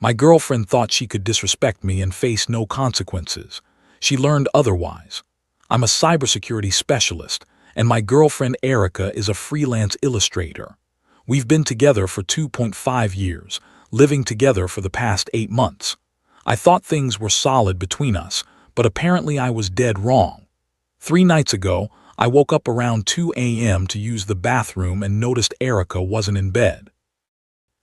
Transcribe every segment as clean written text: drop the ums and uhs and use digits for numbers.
My girlfriend thought she could disrespect me and face no consequences. She learned otherwise. I'm a cybersecurity specialist, and my girlfriend Erica is a freelance illustrator. We've been together for 2.5 years, living together for the past 8 months. I thought things were solid between us, but apparently I was dead wrong. 3 nights ago, I woke up around 2 a.m. to use the bathroom and noticed Erica wasn't in bed.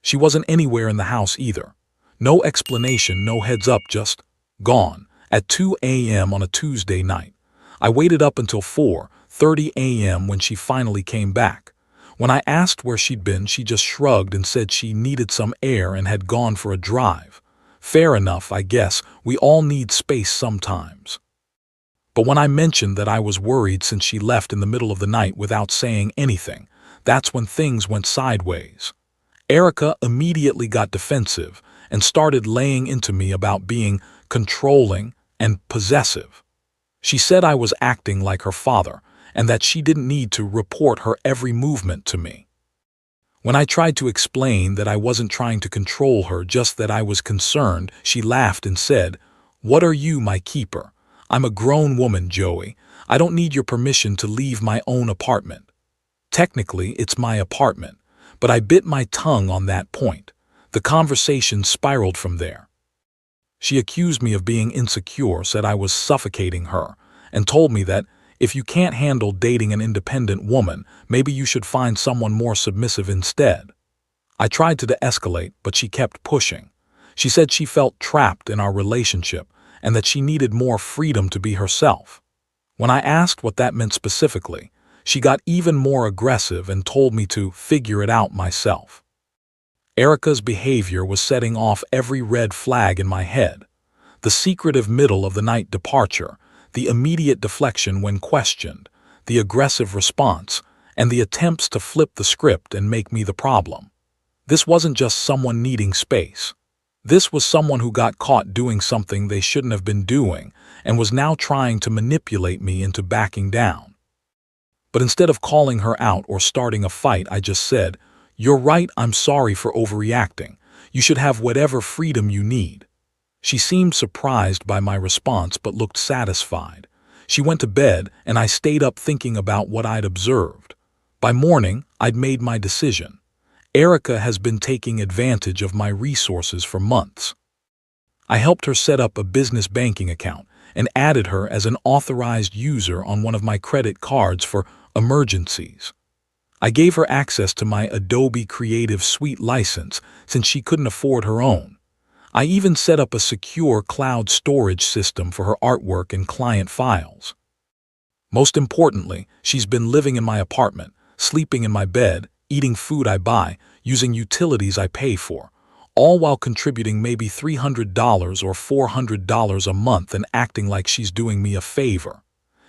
She wasn't anywhere in the house either. No explanation, no heads up, just gone at 2 a.m. on a Tuesday night. I waited up until 4:30 a.m. when she finally came back. When I asked where she'd been, she just shrugged and said she needed some air and had gone for a drive. Fair enough, I guess. We all need space sometimes. But when I mentioned that I was worried since she left in the middle of the night without saying anything, that's when things went sideways. Erica immediately got defensive and started laying into me about being controlling and possessive. She said I was acting like her father and that she didn't need to report her every movement to me. When I tried to explain that I wasn't trying to control her, just that I was concerned, she laughed and said, "What are you, my keeper? I'm a grown woman, Joey. I don't need your permission to leave my own apartment." Technically, it's my apartment, but I bit my tongue on that point. The conversation spiraled from there. She accused me of being insecure, said I was suffocating her, and told me that if you can't handle dating an independent woman, maybe you should find someone more submissive instead. I tried to de-escalate, but she kept pushing. She said she felt trapped in our relationship and that she needed more freedom to be herself. When I asked what that meant specifically, she got even more aggressive and told me to figure it out myself. Erica's behavior was setting off every red flag in my head. The secretive middle-of-the-night departure, the immediate deflection when questioned, the aggressive response, and the attempts to flip the script and make me the problem. This wasn't just someone needing space. This was someone who got caught doing something they shouldn't have been doing and was now trying to manipulate me into backing down. But instead of calling her out or starting a fight, I just said, "You're right, I'm sorry for overreacting. You should have whatever freedom you need." She seemed surprised by my response but looked satisfied. She went to bed and I stayed up thinking about what I'd observed. By morning, I'd made my decision. Erica has been taking advantage of my resources for months. I helped her set up a business banking account and added her as an authorized user on one of my credit cards for emergencies. I gave her access to my Adobe Creative Suite license since she couldn't afford her own. I even set up a secure cloud storage system for her artwork and client files. Most importantly, she's been living in my apartment, sleeping in my bed, eating food I buy, using utilities I pay for, all while contributing maybe $300 or $400 a month and acting like she's doing me a favor.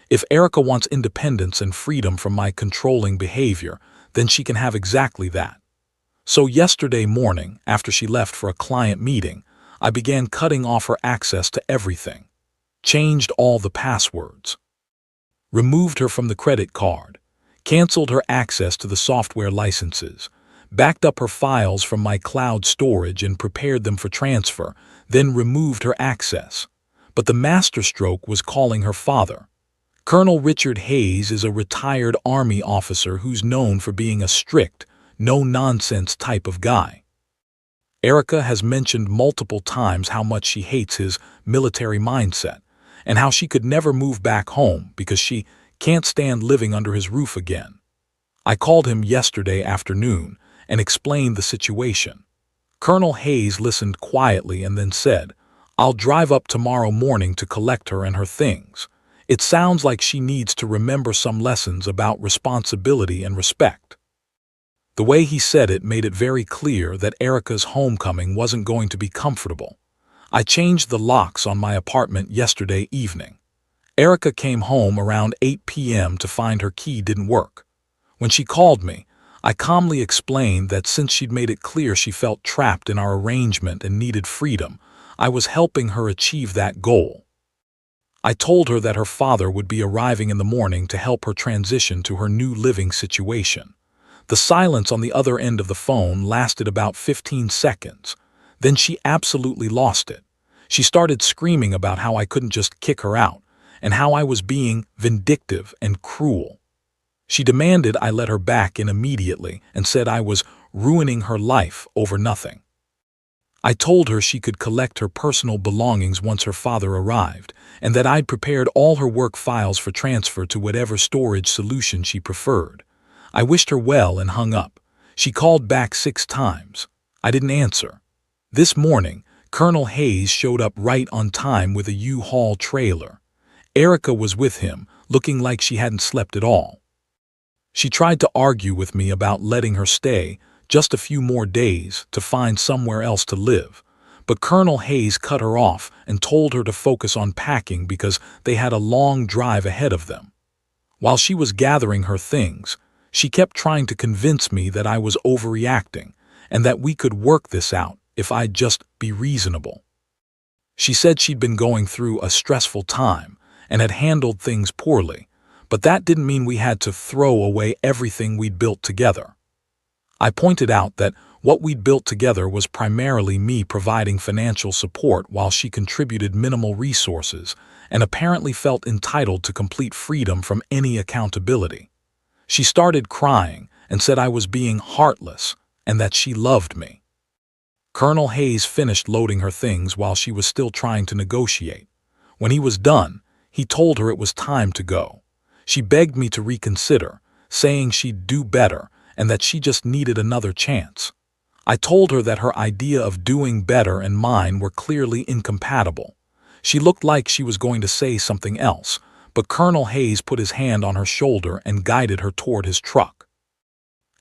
If Erica wants independence and freedom from my controlling behavior, then she can have exactly that. So yesterday morning, after she left for a client meeting, I began cutting off her access to everything. Changed all the passwords. Removed her from the credit card. Canceled her access to the software licenses. Backed up her files from my cloud storage and prepared them for transfer, then removed her access. But the masterstroke was calling her father. Colonel Richard Hayes is a retired Army officer who's known for being a strict, no-nonsense type of guy. Erica has mentioned multiple times how much she hates his military mindset and how she could never move back home because she can't stand living under his roof again. I called him yesterday afternoon and explained the situation. Colonel Hayes listened quietly and then said, "I'll drive up tomorrow morning to collect her and her things. It sounds like she needs to remember some lessons about responsibility and respect." The way he said it made it very clear that Erica's homecoming wasn't going to be comfortable. I changed the locks on my apartment yesterday evening. Erica came home around 8 p.m. to find her key didn't work. When she called me, I calmly explained that since she'd made it clear she felt trapped in our arrangement and needed freedom, I was helping her achieve that goal. I told her that her father would be arriving in the morning to help her transition to her new living situation. The silence on the other end of the phone lasted about 15 seconds. Then she absolutely lost it. She started screaming about how I couldn't just kick her out, and how I was being vindictive and cruel. She demanded I let her back in immediately and said I was ruining her life over nothing. I told her she could collect her personal belongings once her father arrived, and that I'd prepared all her work files for transfer to whatever storage solution she preferred. I wished her well and hung up. She called back 6 times. I didn't answer. This morning, Colonel Hayes showed up right on time with a U-Haul trailer. Erica was with him, looking like she hadn't slept at all. She tried to argue with me about letting her stay just a few more days to find somewhere else to live, but Colonel Hayes cut her off and told her to focus on packing because they had a long drive ahead of them. While she was gathering her things, she kept trying to convince me that I was overreacting and that we could work this out if I'd just be reasonable. She said she'd been going through a stressful time and had handled things poorly, but that didn't mean we had to throw away everything we'd built together. I pointed out that what we'd built together was primarily me providing financial support while she contributed minimal resources and apparently felt entitled to complete freedom from any accountability. She started crying and said I was being heartless and that she loved me. Colonel Hayes finished loading her things while she was still trying to negotiate. When he was done, he told her it was time to go. She begged me to reconsider, saying she'd do better and that she just needed another chance. I told her that her idea of doing better and mine were clearly incompatible. She looked like she was going to say something else, but Colonel Hayes put his hand on her shoulder and guided her toward his truck.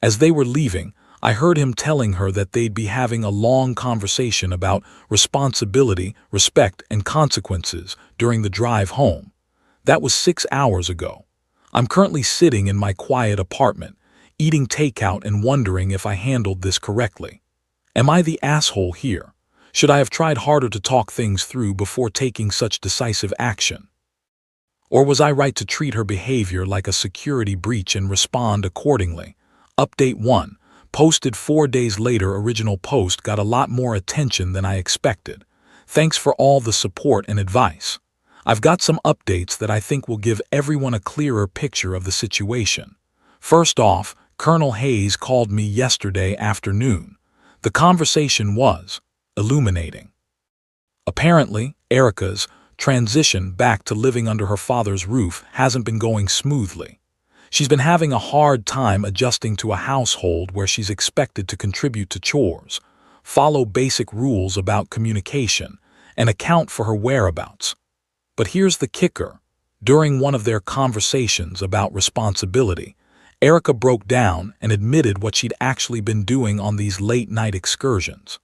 As they were leaving, I heard him telling her that they'd be having a long conversation about responsibility, respect, and consequences during the drive home. That was 6 hours ago. I'm currently sitting in my quiet apartment, eating takeout and wondering if I handled this correctly. Am I the asshole here? Should I have tried harder to talk things through before taking such decisive action? Or was I right to treat her behavior like a security breach and respond accordingly? Update 1. Posted 4 days later. Original post got a lot more attention than I expected. Thanks for all the support and advice. I've got some updates that I think will give everyone a clearer picture of the situation. First off, Colonel Hayes called me yesterday afternoon. The conversation was illuminating. Apparently, Erica's transition back to living under her father's roof hasn't been going smoothly. She's been having a hard time adjusting to a household where she's expected to contribute to chores, follow basic rules about communication, and account for her whereabouts. But here's the kicker. During one of their conversations about responsibility, Erica broke down and admitted what she'd actually been doing on these late-night excursions.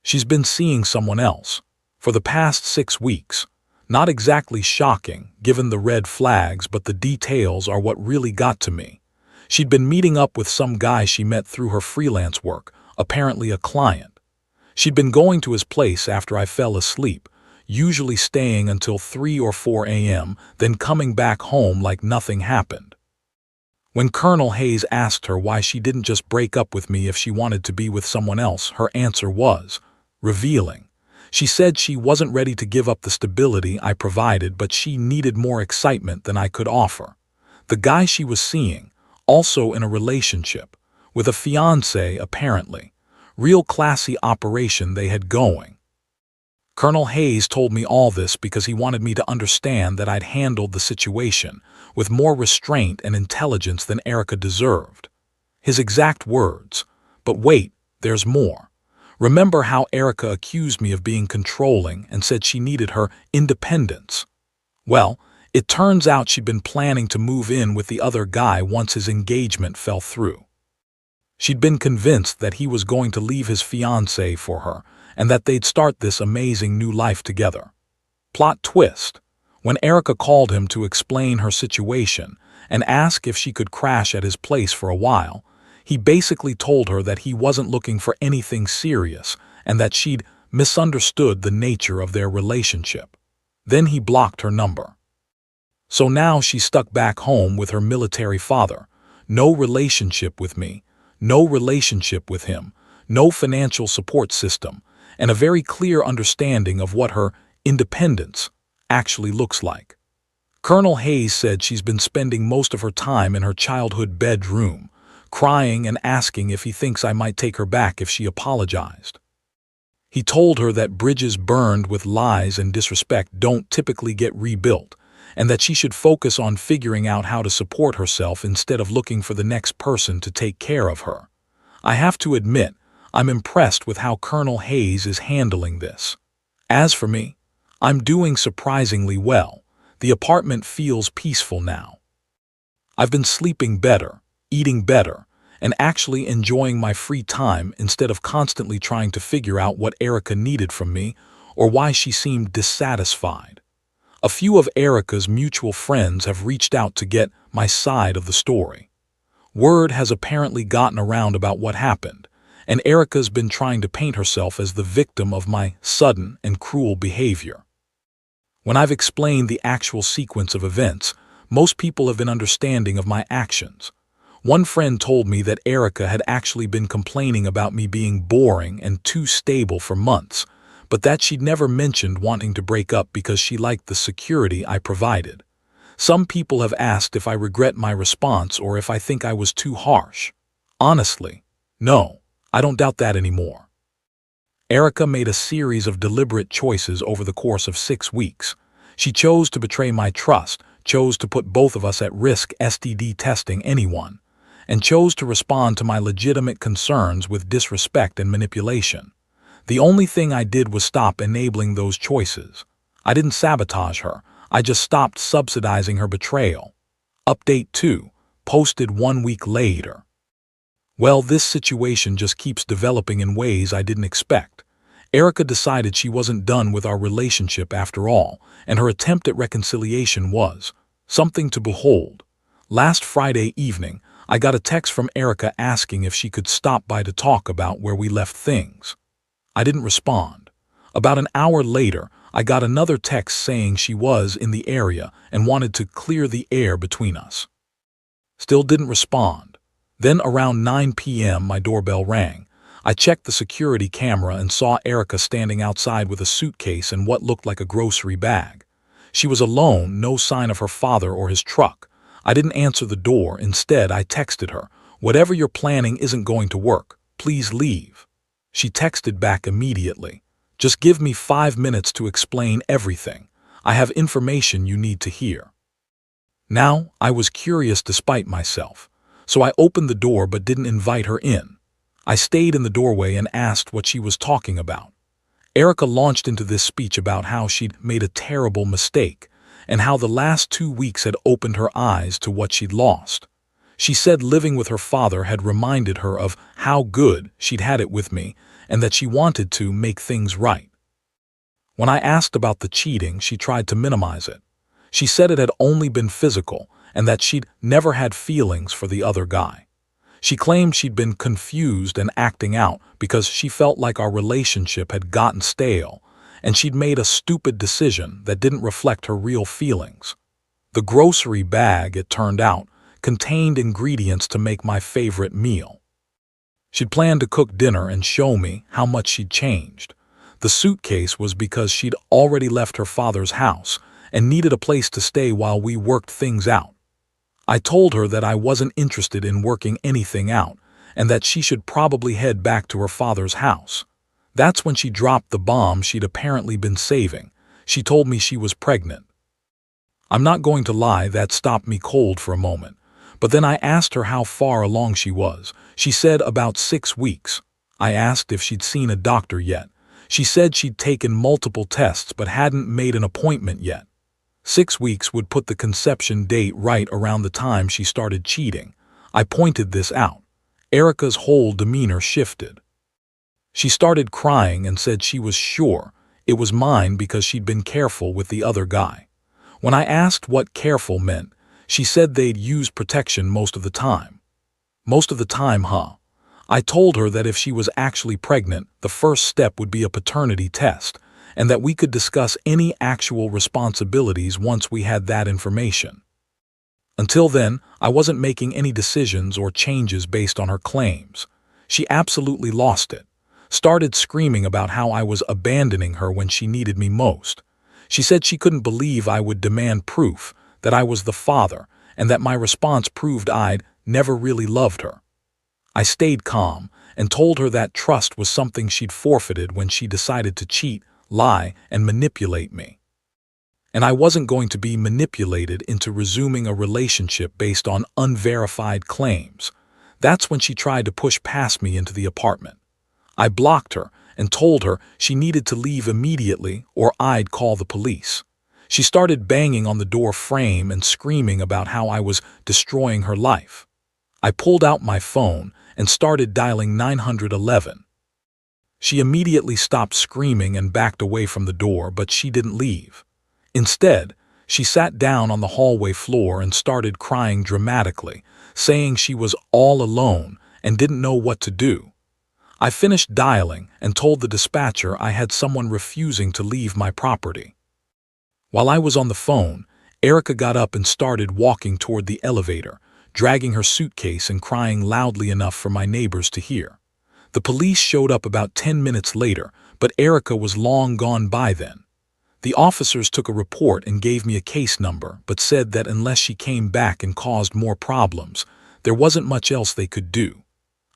She's been seeing someone else for the past 6 weeks. Not exactly shocking, given the red flags, but the details are what really got to me. She'd been meeting up with some guy she met through her freelance work, apparently a client. She'd been going to his place after I fell asleep, usually staying until 3 or 4 a.m., then coming back home like nothing happened. When Colonel Hayes asked her why she didn't just break up with me if she wanted to be with someone else, her answer was revealing. She said she wasn't ready to give up the stability I provided, but she needed more excitement than I could offer. The guy she was seeing, also in a relationship, with a fiancé apparently. Real classy operation they had going. Colonel Hayes told me all this because he wanted me to understand that I'd handled the situation with more restraint and intelligence than Erica deserved. His exact words, "But wait, there's more. Remember how Erica accused me of being controlling and said she needed her independence? Well, it turns out she'd been planning to move in with the other guy once his engagement fell through. She'd been convinced that he was going to leave his fiancée for her and that they'd start this amazing new life together. Plot twist. When Erica called him to explain her situation and ask if she could crash at his place for a while, he basically told her that he wasn't looking for anything serious and that she'd misunderstood the nature of their relationship. Then he blocked her number. So now she's stuck back home with her military father. No relationship with me, no relationship with him, no financial support system, and a very clear understanding of what her independence actually looks like. Colonel Hayes said she's been spending most of her time in her childhood bedroom, crying and asking if he thinks I might take her back if she apologized. He told her that bridges burned with lies and disrespect don't typically get rebuilt, and that she should focus on figuring out how to support herself instead of looking for the next person to take care of her. I have to admit, I'm impressed with how Colonel Hayes is handling this. As for me, I'm doing surprisingly well. The apartment feels peaceful now. I've been sleeping better, eating better, and actually enjoying my free time instead of constantly trying to figure out what Erica needed from me or why she seemed dissatisfied. A few of Erica's mutual friends have reached out to get my side of the story. Word has apparently gotten around about what happened, and Erica's been trying to paint herself as the victim of my sudden and cruel behavior. When I've explained the actual sequence of events, most people have been understanding of my actions. One friend told me that Erica had actually been complaining about me being boring and too stable for months, but that she'd never mentioned wanting to break up because she liked the security I provided. Some people have asked if I regret my response or if I think I was too harsh. Honestly, no, I don't doubt that anymore. Erica made a series of deliberate choices over the course of 6 weeks. She chose to betray my trust, chose to put both of us at risk STD testing anyone, and chose to respond to my legitimate concerns with disrespect and manipulation. The only thing I did was stop enabling those choices. I didn't sabotage her, I just stopped subsidizing her betrayal. Update 2, posted 1 week later. Well, this situation just keeps developing in ways I didn't expect. Erica decided she wasn't done with our relationship after all, and her attempt at reconciliation was something to behold. Last Friday evening, I got a text from Erica asking if she could stop by to talk about where we left things. I didn't respond. About an hour later, I got another text saying she was in the area and wanted to clear the air between us. Still didn't respond. Then around 9 p.m. my doorbell rang. I checked the security camera and saw Erica standing outside with a suitcase and what looked like a grocery bag. She was alone, no sign of her father or his truck. I didn't answer the door. Instead, I texted her, "Whatever you're planning isn't going to work. Please leave." She texted back immediately, "Just give me 5 minutes to explain everything. I have information you need to hear." Now, I was curious despite myself, so I opened the door but didn't invite her in. I stayed in the doorway and asked what she was talking about. Erica launched into this speech about how she'd made a terrible mistake and how the last 2 weeks had opened her eyes to what she'd lost. She said living with her father had reminded her of how good she'd had it with me and that she wanted to make things right. When I asked about the cheating, she tried to minimize it. She said it had only been physical and that she'd never had feelings for the other guy. She claimed she'd been confused and acting out because she felt like our relationship had gotten stale and she'd made a stupid decision that didn't reflect her real feelings. The grocery bag, it turned out, contained ingredients to make my favorite meal. She'd planned to cook dinner and show me how much she'd changed. The suitcase was because she'd already left her father's house and needed a place to stay while we worked things out. I told her that I wasn't interested in working anything out and that she should probably head back to her father's house. That's when she dropped the bomb she'd apparently been saving. She told me she was pregnant. I'm not going to lie, that stopped me cold for a moment. But then I asked her how far along she was. She said about 6 weeks. I asked if she'd seen a doctor yet. She said she'd taken multiple tests but hadn't made an appointment yet. 6 weeks would put the conception date right around the time she started cheating. I pointed this out. Erica's whole demeanor shifted. She started crying and said she was sure it was mine because she'd been careful with the other guy. When I asked what careful meant, she said they'd use protection most of the time. Most of the time, huh? I told her that if she was actually pregnant, the first step would be a paternity test, and that we could discuss any actual responsibilities once we had that information. Until then, I wasn't making any decisions or changes based on her claims. She absolutely lost it. started screaming about how I was abandoning her when she needed me most. She said she couldn't believe I would demand proof, that I was the father, and that my response proved I'd never really loved her. I stayed calm and told her that trust was something she'd forfeited when she decided to cheat, lie, and manipulate me. And I wasn't going to be manipulated into resuming a relationship based on unverified claims. That's when she tried to push past me into the apartment. I blocked her and told her she needed to leave immediately or I'd call the police. She started banging on the door frame and screaming about how I was destroying her life. I pulled out my phone and started dialing 911. She immediately stopped screaming and backed away from the door, but she didn't leave. Instead, she sat down on the hallway floor and started crying dramatically, saying she was all alone and didn't know what to do. I finished dialing and told the dispatcher I had someone refusing to leave my property. While I was on the phone, Erica got up and started walking toward the elevator, dragging her suitcase and crying loudly enough for my neighbors to hear. The police showed up about 10 minutes later, but Erica was long gone by then. The officers took a report and gave me a case number, but said that unless she came back and caused more problems, there wasn't much else they could do.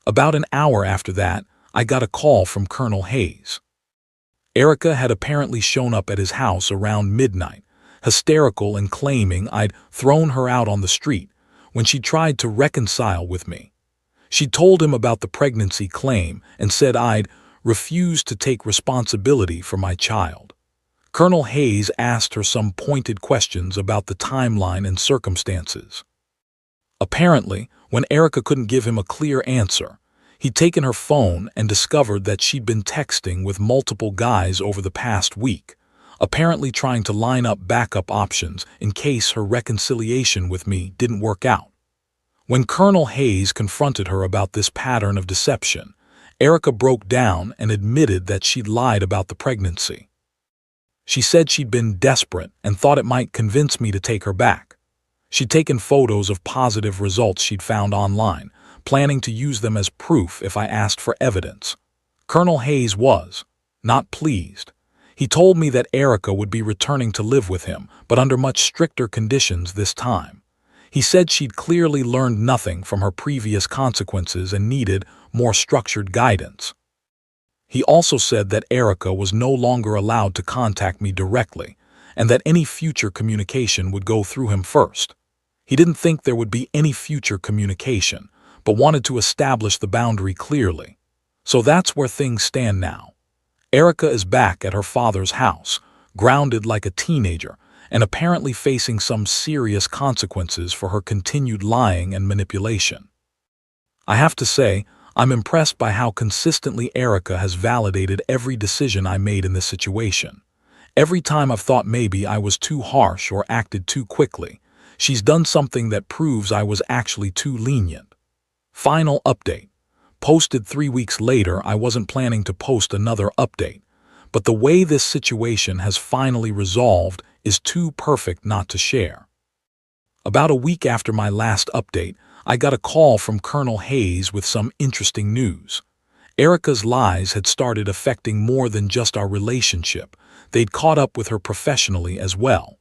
About an hour after that, I got a call from Colonel Hayes. Erica had apparently shown up at his house around midnight, hysterical and claiming I'd thrown her out on the street when she tried to reconcile with me. She told him about the pregnancy claim and said I'd refused to take responsibility for my child. Colonel Hayes asked her some pointed questions about the timeline and circumstances. Apparently, when Erica couldn't give him a clear answer, he'd taken her phone and discovered that she'd been texting with multiple guys over the past week, apparently trying to line up backup options in case her reconciliation with me didn't work out. When Colonel Hayes confronted her about this pattern of deception, Erica broke down and admitted that she'd lied about the pregnancy. She said she'd been desperate and thought it might convince me to take her back. She'd taken photos of positive results she'd found online, planning to use them as proof if I asked for evidence. Colonel Hayes was not pleased. He told me that Erica would be returning to live with him, but under much stricter conditions this time. He said she'd clearly learned nothing from her previous consequences and needed more structured guidance. He also said that Erica was no longer allowed to contact me directly, and that any future communication would go through him first. He didn't think there would be any future communication, but wanted to establish the boundary clearly. So that's where things stand now. Erica is back at her father's house, grounded like a teenager, and apparently facing some serious consequences for her continued lying and manipulation. I have to say, I'm impressed by how consistently Erica has validated every decision I made in this situation. Every time I've thought maybe I was too harsh or acted too quickly, she's done something that proves I was actually too lenient. Final update. Posted 3 weeks later. I wasn't planning to post another update, but the way this situation has finally resolved is too perfect not to share. About a week after my last update, I got a call from Colonel Hayes with some interesting news. Erica's lies had started affecting more than just our relationship. They'd caught up with her professionally as well.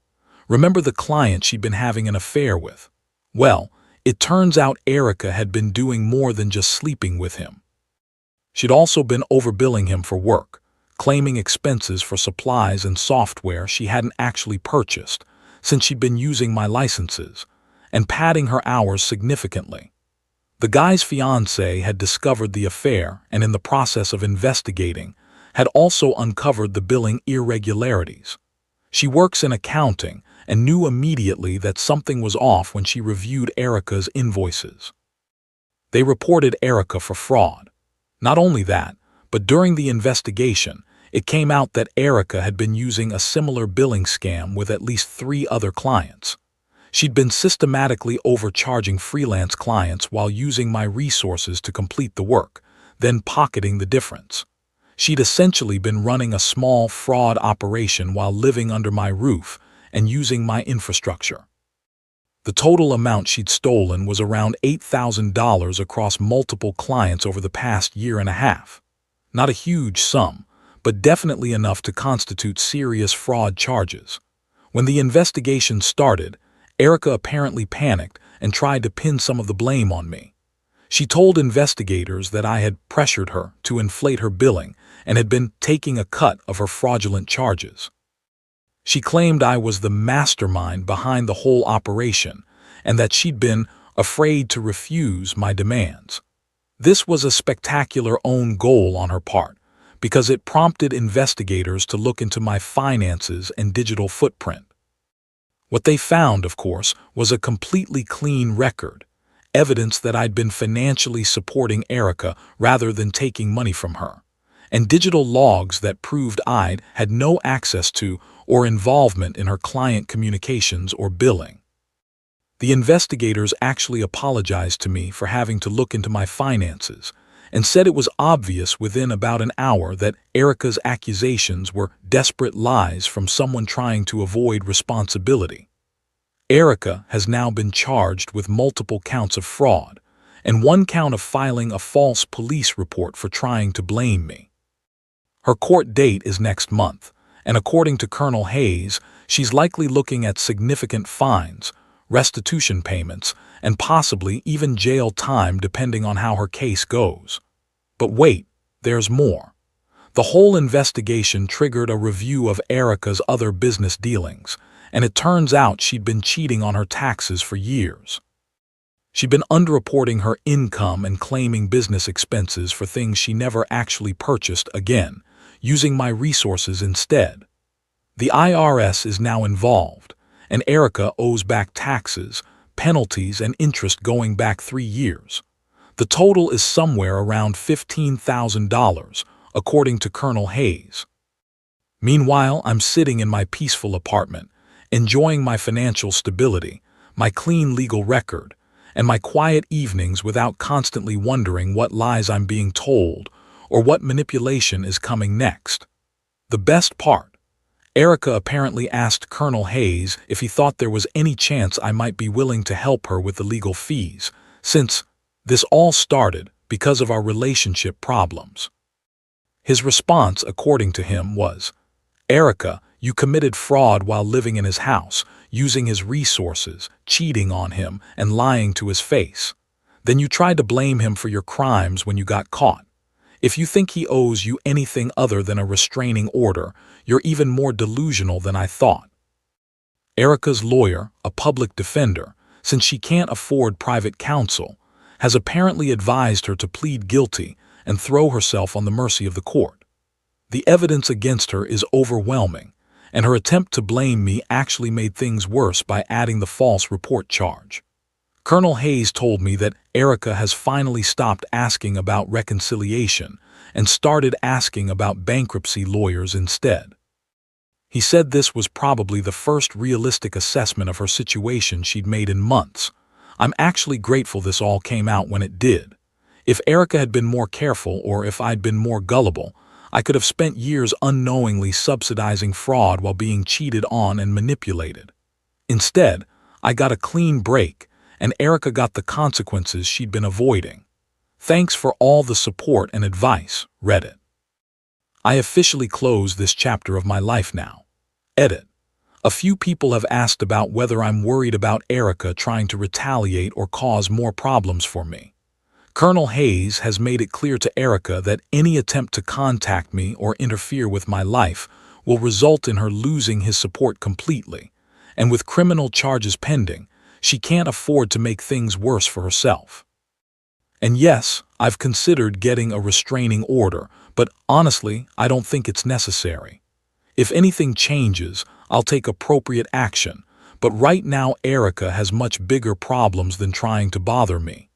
Remember the client she'd been having an affair with? Well, it turns out Erica had been doing more than just sleeping with him. She'd also been overbilling him for work, claiming expenses for supplies and software she hadn't actually purchased, since she'd been using my licenses, and padding her hours significantly. The guy's fiancé had discovered the affair and in the process of investigating, had also uncovered the billing irregularities. She works in accounting and knew immediately that something was off when she reviewed Erica's invoices. They reported Erica for fraud. Not only that, but during the investigation, it came out that Erica had been using a similar billing scam with at least 3 other clients. She'd been systematically overcharging freelance clients while using my resources to complete the work, then pocketing the difference. She'd essentially been running a small fraud operation while living under my roof and using my infrastructure. The total amount she'd stolen was around $8,000 across multiple clients over the past year and a half. Not a huge sum, but definitely enough to constitute serious fraud charges. When the investigation started, Erica apparently panicked and tried to pin some of the blame on me. She told investigators that I had pressured her to inflate her billing and had been taking a cut of her fraudulent charges. She claimed I was the mastermind behind the whole operation and that she'd been afraid to refuse my demands. This was a spectacular own goal on her part because it prompted investigators to look into my finances and digital footprint. What they found, of course, was a completely clean record, evidence that I'd been financially supporting Erica rather than taking money from her, and digital logs that proved I'd had no access to or involvement in her client communications or billing. The investigators actually apologized to me for having to look into my finances and said it was obvious within about an hour that Erica's accusations were desperate lies from someone trying to avoid responsibility. Erica has now been charged with multiple counts of fraud and one count of filing a false police report for trying to blame me. Her court date is next month, and according to Colonel Hayes, she's likely looking at significant fines, restitution payments, and possibly even jail time depending on how her case goes. But wait, there's more. The whole investigation triggered a review of Erica's other business dealings, and it turns out she'd been cheating on her taxes for years. She'd been underreporting her income and claiming business expenses for things she never actually purchased again, using my resources instead. The IRS is now involved, and Erica owes back taxes, penalties, and interest going back 3 years. The total is somewhere around $15,000, according to Colonel Hayes. Meanwhile, I'm sitting in my peaceful apartment, enjoying my financial stability, my clean legal record, and my quiet evenings without constantly wondering what lies I'm being told or what manipulation is coming next. The best part, Erica apparently asked Colonel Hayes if he thought there was any chance I might be willing to help her with the legal fees, since this all started because of our relationship problems. His response, according to him, was, "Erica, you committed fraud while living in his house, using his resources, cheating on him, and lying to his face. Then you tried to blame him for your crimes when you got caught. If you think he owes you anything other than a restraining order, you're even more delusional than I thought." Erica's lawyer, a public defender, since she can't afford private counsel, has apparently advised her to plead guilty and throw herself on the mercy of the court. The evidence against her is overwhelming, and her attempt to blame me actually made things worse by adding the false report charge. Colonel Hayes told me that Erica has finally stopped asking about reconciliation and started asking about bankruptcy lawyers instead. He said this was probably the first realistic assessment of her situation she'd made in months. I'm actually grateful this all came out when it did. If Erica had been more careful or if I'd been more gullible, I could have spent years unknowingly subsidizing fraud while being cheated on and manipulated. Instead, I got a clean break, and Erica got the consequences she'd been avoiding. Thanks for all the support and advice, Reddit. I officially close this chapter of my life now. Edit. A few people have asked about whether I'm worried about Erica trying to retaliate or cause more problems for me. Colonel Hayes has made it clear to Erica that any attempt to contact me or interfere with my life will result in her losing his support completely, and with criminal charges pending, she can't afford to make things worse for herself. And yes, I've considered getting a restraining order, but honestly, I don't think it's necessary. If anything changes, I'll take appropriate action, but right now Erica has much bigger problems than trying to bother me.